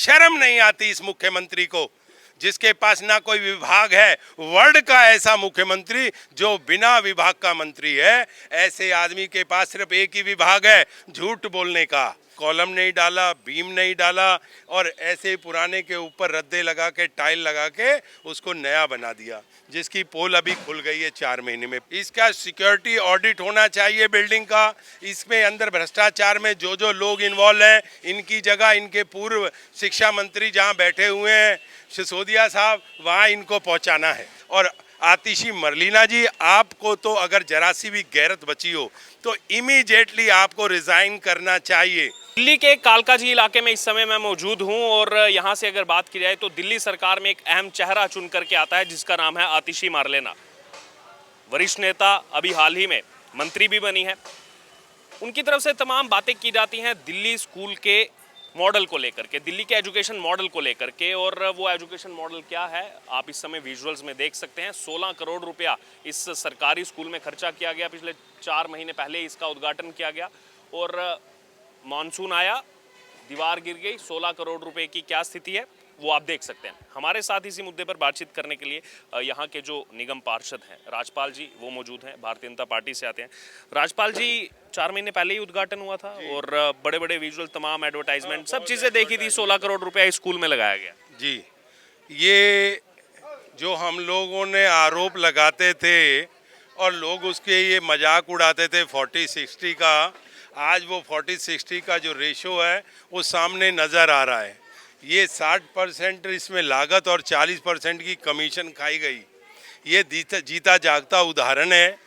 शर्म नहीं आती इस मुख्यमंत्री को, जिसके पास ना कोई विभाग है। वर्ल्ड का ऐसा मुख्यमंत्री जो बिना विभाग का मंत्री है। ऐसे आदमी के पास सिर्फ एक ही विभाग है, झूठ बोलने का। कॉलम नहीं डाला, बीम नहीं डाला और ऐसे पुराने के ऊपर रद्दे लगा के, टाइल लगा के उसको नया बना दिया, जिसकी पोल अभी खुल गई है 4 महीने में। इसका सिक्योरिटी ऑडिट होना चाहिए बिल्डिंग का। इसमें अंदर भ्रष्टाचार में जो जो लोग इन्वॉल्व हैं, इनकी जगह इनके पूर्व शिक्षा मंत्री जहां बैठे हुए हैं सिसोदिया साहब, वहां इनको पहुंचाना है। और आतिशी मरलीना जी, आपको तो अगर जरा सी भी गैरत बची हो तो इमीडिएटली आपको रिजाइन करना चाहिए। दिल्ली के कालकाजी इलाके में इस समय मैं मौजूद हूं और यहां से अगर बात की जाए तो दिल्ली सरकार में एक अहम चेहरा चुन करके आता है जिसका नाम है आतिशी मारलेना। वरिष्ठ नेता, अभी हाल ही में मंत्री भी बनी है। उनकी तरफ से तमाम बातें की जाती हैं दिल्ली स्कूल के मॉडल को लेकर के, दिल्ली के एजुकेशन मॉडल को लेकर के। और वो एजुकेशन मॉडल क्या है आप इस समय विजुअल्स में देख सकते हैं। 16 करोड़ रुपया इस सरकारी स्कूल में खर्चा किया गया। पिछले 4 महीने पहले इसका उद्घाटन किया गया और मानसून आया, दीवार गिर गई। 16 करोड़ रुपए की क्या स्थिति है वो आप देख सकते हैं। हमारे साथ इसी मुद्दे पर बातचीत करने के लिए यहाँ के जो निगम पार्षद हैं राजपाल जी, वो मौजूद हैं, भारतीय जनता पार्टी से आते हैं। राजपाल जी, 4 महीने पहले ही उद्घाटन हुआ था और बड़े बड़े विजुअल, तमाम एडवर्टाइजमेंट, सब चीज़ें देखी थी। 16 करोड़ रुपया स्कूल में लगाया गया। जी, ये जो हम लोगों ने आरोप लगाते थे और लोग उसके ये मजाक उड़ाते थे 40-60 का, आज वो 40-60 का जो रेशो है वो सामने नज़र आ रहा है। ये 60% इसमें लागत और 40% की कमीशन खाई गई। ये जीता जागता उदाहरण है।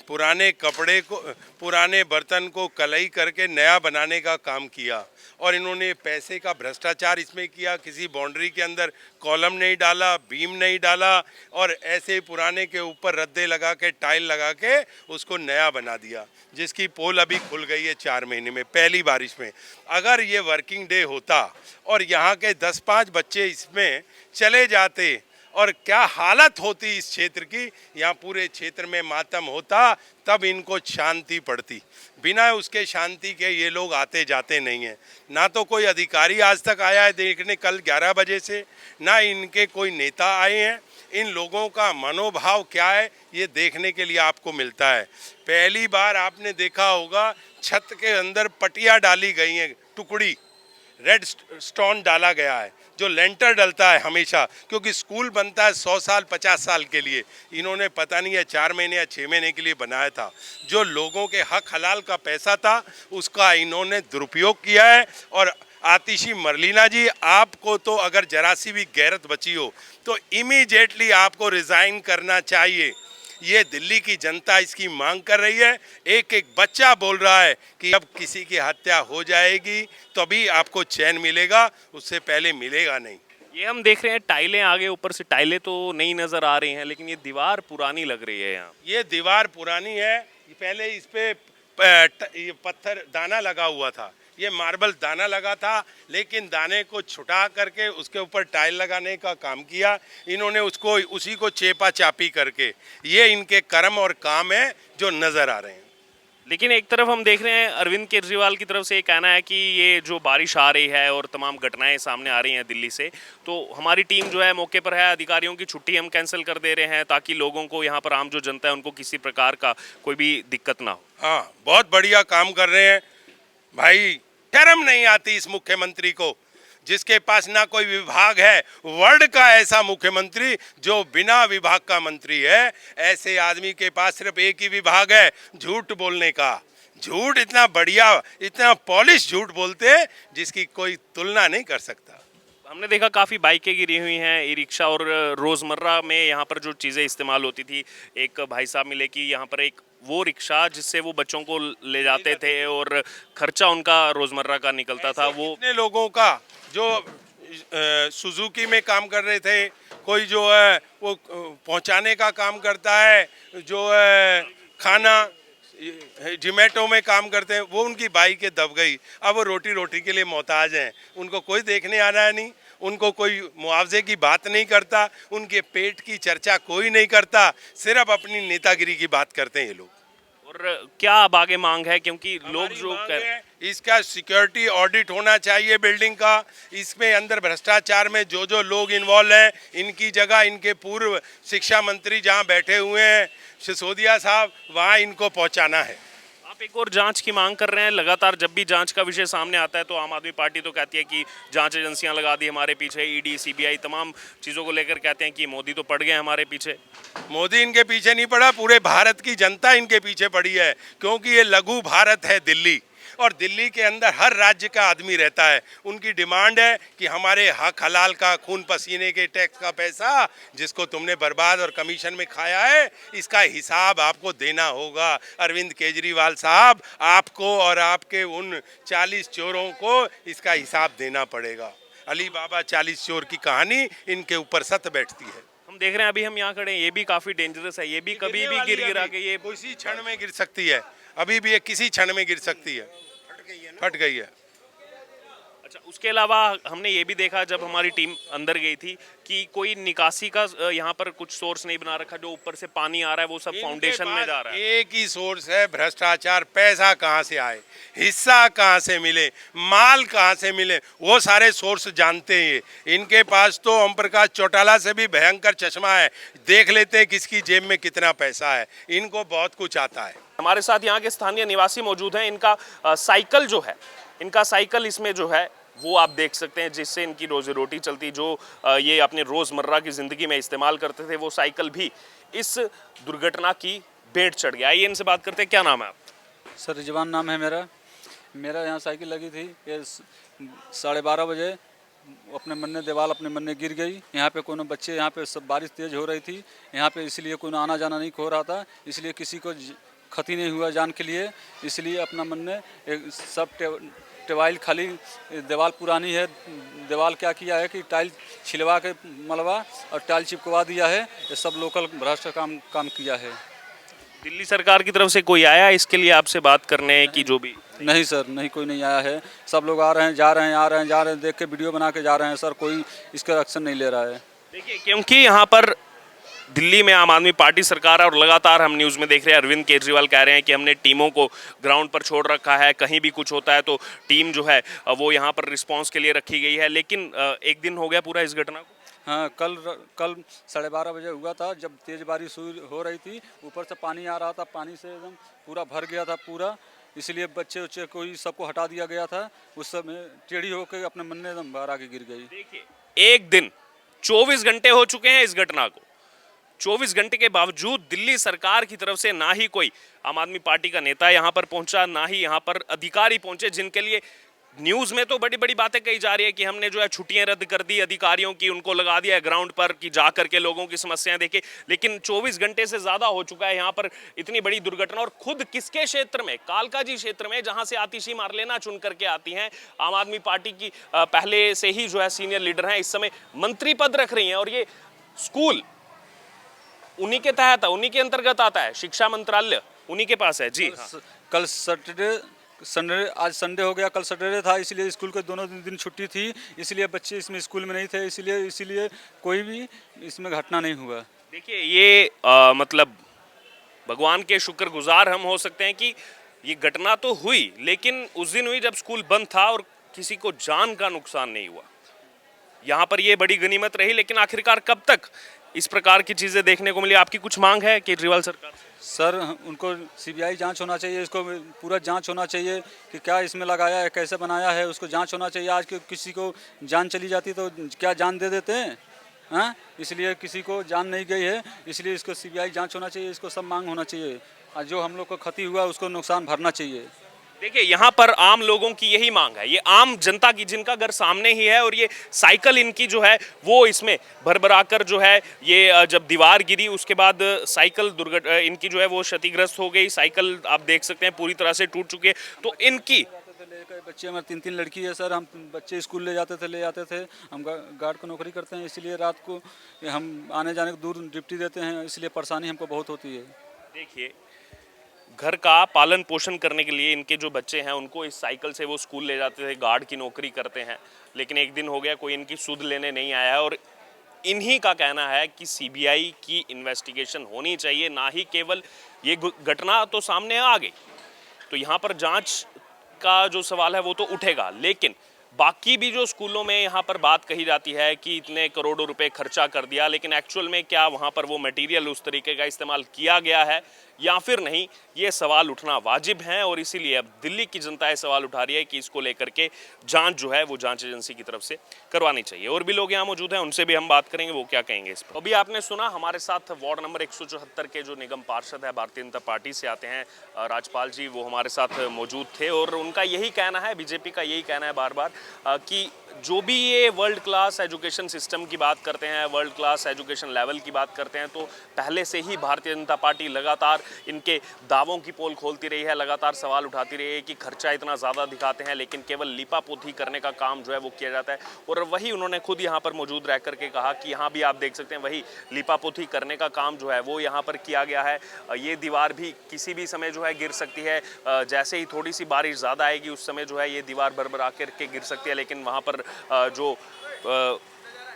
पुराने कपड़े को, पुराने बर्तन को कलई करके नया बनाने का काम किया और इन्होंने पैसे का भ्रष्टाचार इसमें किया। किसी बाउंड्री के अंदर कॉलम नहीं डाला, बीम नहीं डाला और ऐसे पुराने के ऊपर रद्दे लगा के, टाइल लगा के उसको नया बना दिया, जिसकी पोल अभी खुल गई है 4 महीने में, पहली बारिश में। अगर ये वर्किंग डे होता और यहाँ के 10-5 बच्चे इसमें चले जाते और क्या हालत होती इस क्षेत्र की, यहाँ पूरे क्षेत्र में मातम होता, तब इनको शांति पड़ती। बिना उसके शांति के ये लोग आते जाते नहीं हैं। ना तो कोई अधिकारी आज तक आया है देखने, कल 11 बजे से, ना इनके कोई नेता आए हैं। इन लोगों का मनोभाव क्या है ये देखने के लिए आपको मिलता है। पहली बार आपने देखा होगा छत के अंदर पटिया डाली गई हैं, टुकड़ी रेड स्टोन डाला गया है, जो लेंटर डलता है हमेशा, क्योंकि स्कूल बनता है 100 साल 50 साल के लिए। इन्होंने पता नहीं है 4 महीने या 6 महीने के लिए बनाया था। जो लोगों के हक हलाल का पैसा था उसका इन्होंने दुरुपयोग किया है। और आतिशी मरलीना जी, आपको तो अगर जरा सी भी गैरत बची हो तो इमीडिएटली आपको रिजाइन करना चाहिए। ये दिल्ली की जनता इसकी मांग कर रही है। एक एक बच्चा बोल रहा है कि अब किसी की हत्या हो जाएगी तभी आपको चैन मिलेगा, उससे पहले मिलेगा नहीं। ये हम देख रहे हैं टाइलें आगे, ऊपर से टाइलें तो नई नज़र आ रही हैं लेकिन ये दीवार पुरानी लग रही है। यहाँ ये दीवार पुरानी है। पहले इस पे ये पत्थर दाना लगा हुआ था, ये मार्बल दाना लगा था, लेकिन दाने को छुटा करके उसके ऊपर टाइल लगाने का काम किया इन्होंने, उसको उसी को चेपा चापी करके। ये इनके कर्म और काम है जो नज़र आ रहे हैं। लेकिन एक तरफ हम देख रहे हैं अरविंद केजरीवाल की तरफ से ये कहना है कि ये जो बारिश आ रही है और तमाम घटनाएं सामने आ रही हैं दिल्ली से, तो हमारी टीम जो है मौके पर है, अधिकारियों की छुट्टी हम कैंसिल कर दे रहे हैं ताकि लोगों को, यहाँ पर आम जो जनता है उनको किसी प्रकार का कोई भी दिक्कत ना हो। हाँ, बहुत बढ़िया काम कर रहे हैं भाई। शर्म नहीं आती इस मुख्यमंत्री को, जिसके पास ना कोई विभाग है। वर्ल्ड का ऐसा मुख्यमंत्री जो बिना विभाग का मंत्री है। ऐसे आदमी के पास सिर्फ एक ही विभाग है, झूठ बोलने का। झूठ इतना बढ़िया, इतना पॉलिश झूठ बोलते हैं जिसकी कोई तुलना नहीं कर सकता। हमने देखा काफ़ी बाइकें गिरी हुई हैं, ई रिक्शा, और रोज़मर्रा में यहाँ पर जो चीज़ें इस्तेमाल होती थी, एक भाई साहब मिले कि यहाँ पर एक वो रिक्शा जिससे वो बच्चों को ले जाते थे और खर्चा उनका रोज़मर्रा का निकलता था। वो कितने लोगों का जो सुजुकी में काम कर रहे थे, कोई जो है वो पहुंचाने का काम करता है, जो है खाना जोमेटो में काम करते हैं, वो उनकी बाइक दब गई। अब वो रोटी के लिए मोहताज हैं, उनको कोई देखने आ रहा है नहीं, उनको कोई मुआवजे की बात नहीं करता, उनके पेट की चर्चा कोई नहीं करता, सिर्फ अपनी नेतागिरी की बात करते हैं ये लोग। और क्या अब आगे मांग है, क्योंकि लोग हमारी जो मांग कर है, इसका सिक्योरिटी ऑडिट होना चाहिए बिल्डिंग का। इसमें अंदर भ्रष्टाचार में जो जो लोग इन्वॉल्व हैं, इनकी जगह इनके पूर्व शिक्षा मंत्री जहां बैठे हुए हैं सिसोदिया साहब, वहां इनको पहुंचाना है। आप एक और जांच की मांग कर रहे हैं। लगातार जब भी जांच का विषय सामने आता है तो आम आदमी पार्टी तो कहती है कि जांच एजेंसियां लगा दी हमारे पीछे, ईडी सीबीआई तमाम चीज़ों को लेकर कहते हैं कि मोदी तो पड़ गए हमारे पीछे। मोदी इनके पीछे नहीं पड़ा, पूरे भारत की जनता इनके पीछे पड़ी है, क्योंकि ये लघु भारत है दिल्ली, और दिल्ली के अंदर हर राज्य का आदमी रहता है। उनकी डिमांड है कि हमारे हक हलाल का, खून पसीने के टैक्स का पैसा जिसको तुमने बर्बाद और कमीशन में खाया है, इसका हिसाब आपको देना होगा। अरविंद केजरीवाल साहब, आपको और आपके उन 40 चोरों को इसका हिसाब देना पड़ेगा। अली बाबा 40 चोर की कहानी इनके ऊपर सत बैठती है। हम देख रहे हैं अभी हम यहाँ खड़े हैं, ये भी काफ़ी डेंजरस है, ये भी कभी भी गिर गिरा के ये किसी क्षण में गिर सकती है। अभी भी ये किसी क्षण में गिर सकती है। फट गई है। अच्छा, उसके अलावा हमने ये भी देखा जब हमारी टीम अंदर गई थी कि कोई निकासी का यहाँ पर कुछ सोर्स नहीं बना रखा, जो ऊपर से पानी आ रहा है वो सब फाउंडेशन में जा रहा है। एक ही सोर्स है भ्रष्टाचार। पैसा कहाँ से आए, हिस्सा कहाँ से मिले, माल कहाँ से मिले, वो सारे सोर्स जानते हैं। इनके पास तो ओम प्रकाश चौटाला से भी भयंकर चश्मा है, देख लेते हैं किसकी जेब में कितना पैसा है। इनको बहुत कुछ आता है। हमारे साथ यहाँ के स्थानीय निवासी मौजूद हैं। इनका साइकिल जो है, इनका साइकिल इसमें जो है वो आप देख सकते हैं जिससे इनकी रोजी रोटी चलती, जो ये अपने रोज़मर्रा की ज़िंदगी में इस्तेमाल करते थे, वो साइकिल भी इस दुर्घटना की भेंट चढ़ गया। आइए इनसे बात करते हैं। क्या नाम है आप? सर रिजवान नाम है मेरा। मेरा यहाँ साइकिल लगी थी, ये 12:30 बजे अपने मन्ने दीवार अपने मन्ने गिर गई। यहाँ पे कोनो बच्चे, यहाँ पे सब बारिश तेज़ हो रही थी यहाँ पे, इसलिए कोई आना जाना नहीं हो रहा था, इसलिए किसी को क्षति नहीं हुआ जान के लिए। इसलिए अपना मन्ने सब टेवाइल खाली, दीवार पुरानी है, दीवार क्या किया है कि टाइल छिलवा के मलबा और टाइल चिपकवा दिया है। ये सब लोकल भ्रष्ट काम किया है। दिल्ली सरकार की तरफ से कोई आया इसके लिए आपसे बात करने की? जो भी नहीं सर, नहीं, कोई नहीं आया है। सब लोग आ रहे हैं, जा रहे हैं, आ रहे हैं, जा रहे हैं, देख के वीडियो बना के जा रहे हैं सर, कोई इसका एक्शन नहीं ले रहा है। देखिए, क्योंकि यहाँ पर दिल्ली में आम आदमी पार्टी सरकार है और लगातार हम न्यूज़ में देख रहे हैं अरविंद केजरीवाल कह रहे हैं कि हमने टीमों को ग्राउंड पर छोड़ रखा है, कहीं भी कुछ होता है तो टीम जो है वो यहाँ पर रिस्पांस के लिए रखी गई है। लेकिन एक दिन हो गया पूरा इस घटना को। हाँ, कल 12:30 बजे हुआ था, जब तेज़ बारिश हो रही थी, ऊपर से पानी आ रहा था, पानी से एकदम पूरा भर गया था पूरा, इसलिए बच्चे कोई सबको हटा दिया गया था। उस समय टेढ़ी होकर अपने मन्ने एकदम बाहर आके गिर गई। देखिए, एक दिन 24 घंटे हो चुके हैं इस घटना को। 24 घंटे के बावजूद दिल्ली सरकार की तरफ से ना ही कोई आम आदमी पार्टी का नेता यहाँ पर पहुंचा, ना ही यहाँ पर अधिकारी पहुंचे, जिनके लिए न्यूज़ में तो बड़ी बड़ी बातें कही जा रही है कि हमने जो है छुट्टियां रद्द कर दी अधिकारियों की, उनको लगा दिया है ग्राउंड पर कि जा करके लोगों की समस्याएं देखे। लेकिन 24 घंटे से ज़्यादा हो चुका है यहाँ पर इतनी बड़ी दुर्घटना, और खुद किसके क्षेत्र में, कालकाजी क्षेत्र में, जहाँ से आतिशी मारलेना चुन करके आती हैं आम आदमी पार्टी की पहले से ही जो है सीनियर लीडर हैं, इस समय मंत्री पद रख रही हैं, और ये स्कूल उन्हीं के तहत, उन्हीं के अंतर्गत आता है, शिक्षा मंत्रालय उन्हीं के पास है। जी हाँ। कल संडे, आज संडे हो गया, कल सैटरडे था, इसलिए स्कूल के दोनों दिन छुट्टी थी, इसलिए बच्चे इसमें स्कूल में नहीं थे, इसलिए कोई भी इसमें घटना नहीं हुआ। देखिए, ये मतलब भगवान के शुक्रगुजार हम हो सकते हैं कि ये घटना तो हुई, लेकिन उस दिन हुई जब स्कूल बंद था और किसी को जान का नुकसान नहीं हुआ। यहाँ पर ये बड़ी गनीमत रही। लेकिन आखिरकार कब तक इस प्रकार की चीज़ें देखने को मिली? आपकी कुछ मांग है केजरीवाल सरकार से? सर, उनको सीबीआई जांच होना चाहिए, इसको पूरा जांच होना चाहिए कि क्या इसमें लगाया है, कैसे बनाया है, उसको जांच होना चाहिए। आज किसी को जान चली जाती तो क्या जान दे देते हैं? हाँ, इसलिए किसी को जान नहीं गई है, इसलिए इसको सीबीआई जांच होना चाहिए, इसको सब मांग होना चाहिए, और जो हम लोग को क्षति हुआ उसको नुकसान भरना चाहिए। देखिए, यहाँ पर आम लोगों की यही मांग है, ये आम जनता की, जिनका घर सामने ही है, और ये साइकिल इनकी जो है वो इसमें भरभराकर जो है, ये जब दीवार गिरी उसके बाद साइकिल इनकी जो है वो क्षतिग्रस्त हो गई। साइकिल आप देख सकते हैं पूरी तरह से टूट चुकी है। तो इनकी बच्चे, हमारे 3 लड़की है सर, हम बच्चे स्कूल ले जाते थे, हम गार्ड को नौकरी करते हैं, इसलिए रात को हम आने जाने को दूर ड्यूटी देते हैं, इसलिए परेशानी हमको बहुत होती है। देखिए, घर का पालन पोषण करने के लिए इनके जो बच्चे हैं उनको इस साइकिल से वो स्कूल ले जाते थे, गार्ड की नौकरी करते हैं, लेकिन एक दिन हो गया कोई इनकी सुध लेने नहीं आया है, और इन्हीं का कहना है कि सीबीआई की इन्वेस्टिगेशन होनी चाहिए, ना ही केवल ये घटना तो सामने आ गई तो यहाँ पर जांच का जो सवाल है वो तो उठेगा, लेकिन बाकी भी जो स्कूलों में यहाँ पर बात कही जाती है कि इतने करोड़ों रुपए खर्चा कर दिया, लेकिन एक्चुअल में क्या वहाँ पर वो मटेरियल उस तरीके का इस्तेमाल किया गया है या फिर नहीं, ये सवाल उठना वाजिब है। और इसीलिए अब दिल्ली की जनता ये सवाल उठा रही है कि इसको लेकर के जांच जो है वो जांच एजेंसी की तरफ से करवानी चाहिए। और भी लोग यहाँ मौजूद हैं, उनसे भी हम बात करेंगे, वो क्या कहेंगे इस पर। अभी आपने सुना हमारे साथ वार्ड नंबर 174 के जो निगम पार्षद है भारतीय जनता पार्टी से आते हैं राजपाल जी, वो हमारे साथ मौजूद थे और उनका यही कहना है, बीजेपी का यही कहना है बार बार कि जो भी ये वर्ल्ड क्लास एजुकेशन सिस्टम की बात करते हैं, वर्ल्ड क्लास एजुकेशन लेवल की बात करते हैं, तो पहले से ही भारतीय जनता पार्टी लगातार इनके दावों की पोल खोलती रही है, लगातार सवाल उठाती रही है कि खर्चा इतना ज़्यादा दिखाते हैं लेकिन केवल लिपापोती करने का काम जो है वो किया जाता है। और वही उन्होंने खुद यहाँ पर मौजूद रह करके कहा कि यहाँ भी आप देख सकते हैं वही लिपापोती करने का काम जो है वो यहाँ पर किया गया है। ये दीवार भी किसी भी समय जो है गिर सकती है, जैसे ही थोड़ी सी बारिश ज़्यादा आएगी उस समय जो है ये दीवार भरभरा करके गिर सकती है। लेकिन वहाँ पर जो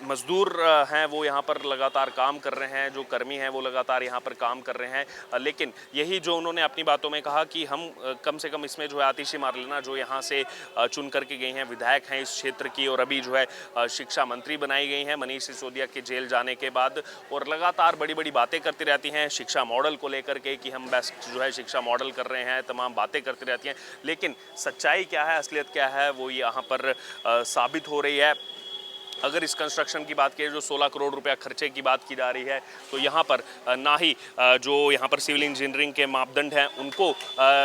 मजदूर हैं वो यहाँ पर लगातार काम कर रहे हैं, जो कर्मी हैं वो लगातार यहाँ पर काम कर रहे हैं। लेकिन यही जो उन्होंने अपनी बातों में कहा कि हम कम से कम इसमें जो है आतिशी मारलेना जो यहाँ से चुन करके गई हैं, विधायक हैं इस क्षेत्र की और अभी जो है शिक्षा मंत्री बनाई गई हैं मनीष सिसोदिया के जेल जाने के बाद, और लगातार बड़ी बड़ी बातें करती रहती हैं शिक्षा मॉडल को लेकर के कि हम बेस्ट जो है शिक्षा मॉडल कर रहे हैं, तमाम बातें करती रहती हैं। लेकिन सच्चाई क्या है, असलियत क्या है, वो यहाँ पर साबित हो रही है। अगर इस कंस्ट्रक्शन की बात करें, जो 16 करोड़ रुपया खर्चे की बात की जा रही है, तो यहाँ पर ना ही जो यहाँ पर सिविल इंजीनियरिंग के मापदंड हैं उनको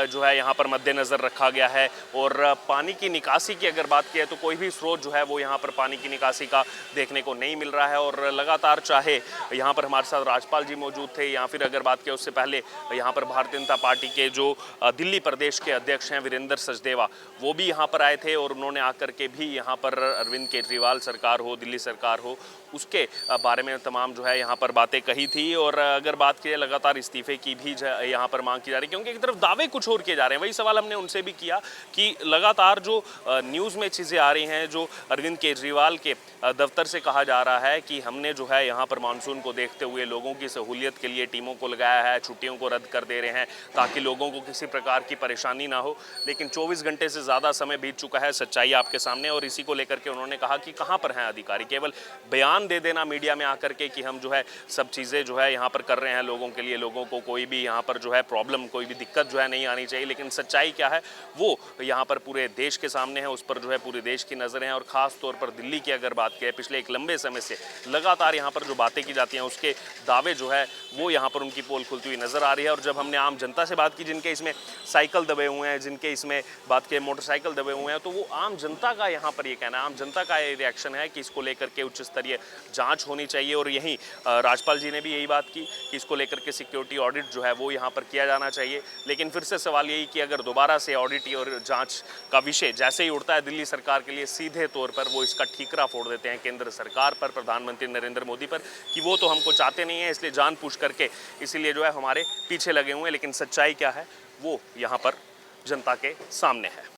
जो है यहाँ पर मद्देनज़र रखा गया है। और पानी की निकासी की अगर बात की है तो कोई भी स्रोत जो है वो यहाँ पर पानी की निकासी का देखने को नहीं मिल रहा है। और लगातार चाहे यहाँ पर हमारे साथ राजपाल जी मौजूद थे या फिर अगर बात करें उससे पहले यहाँ पर भारतीय जनता पार्टी के जो दिल्ली प्रदेश के अध्यक्ष हैं वीरेंद्र सचदेवा, वो भी यहाँ पर आए थे और उन्होंने आकर के भी यहाँ पर अरविंद केजरीवाल सरकार हो, दिल्ली सरकार हो, उसके बारे में तमाम जो है यहाँ पर बातें कही थी। और अगर बात की लगातार इस्तीफे की भी यहाँ पर मांग की जा रही है, क्योंकि एक तरफ दावे कुछ और किए जा रहे हैं। वही सवाल हमने उनसे भी किया कि लगातार जो न्यूज़ में चीज़ें आ रही हैं, जो अरविंद केजरीवाल के दफ्तर से कहा जा रहा है कि हमने जो है यहाँ पर मानसून को देखते हुए लोगों की सहूलियत के लिए टीमों को लगाया है, छुट्टियों को रद्द कर दे रहे हैं ताकि लोगों को किसी प्रकार की परेशानी ना हो। लेकिन 24 घंटे से ज़्यादा समय बीत चुका है, सच्चाई आपके सामने। और इसी को लेकर के उन्होंने कहा कि कहाँ पर हैं अधिकारी, केवल बयान दे देना मीडिया में आकर के कि हम जो है सब चीज़ें जो है यहाँ पर कर रहे हैं लोगों के लिए, लोगों को कोई भी यहाँ पर जो है प्रॉब्लम, कोई भी दिक्कत जो है नहीं आनी चाहिए। लेकिन सच्चाई क्या है वो यहाँ पर पूरे देश के सामने है, उस पर जो है पूरे देश की नज़रें हैं। और ख़ास तौर पर दिल्ली की अगर बात करें, पिछले एक लंबे समय से लगातार यहाँ पर जो बातें की जाती हैं उसके दावे जो है वो यहाँ पर उनकी पोल खुलती हुई नज़र आ रही है। और जब हमने आम जनता से बात की जिनके इसमें साइकिल दबे हुए हैं, जिनके इसमें बात के मोटरसाइकिल दबे हुए हैं, तो वो आम जनता का यहाँ पर ये कहना है, आम जनता का ये रिएक्शन है कि इसको लेकर के उच्च स्तरीय जांच होनी चाहिए। और यहीं राजपाल जी ने भी यही बात की कि इसको लेकर के सिक्योरिटी ऑडिट जो है वो यहाँ पर किया जाना चाहिए। लेकिन फिर से सवाल यही कि अगर दोबारा से ऑडिट और जांच का विषय जैसे ही उठता है दिल्ली सरकार के लिए, सीधे तौर पर वो इसका ठीकरा फोड़ देते हैं केंद्र सरकार पर, प्रधानमंत्री नरेंद्र मोदी पर, कि वो तो हमको चाहते नहीं है, इसलिए जान पूछ करके इसीलिए जो है हमारे पीछे लगे हुए हैं। लेकिन सच्चाई क्या है वो यहाँ पर जनता के सामने है।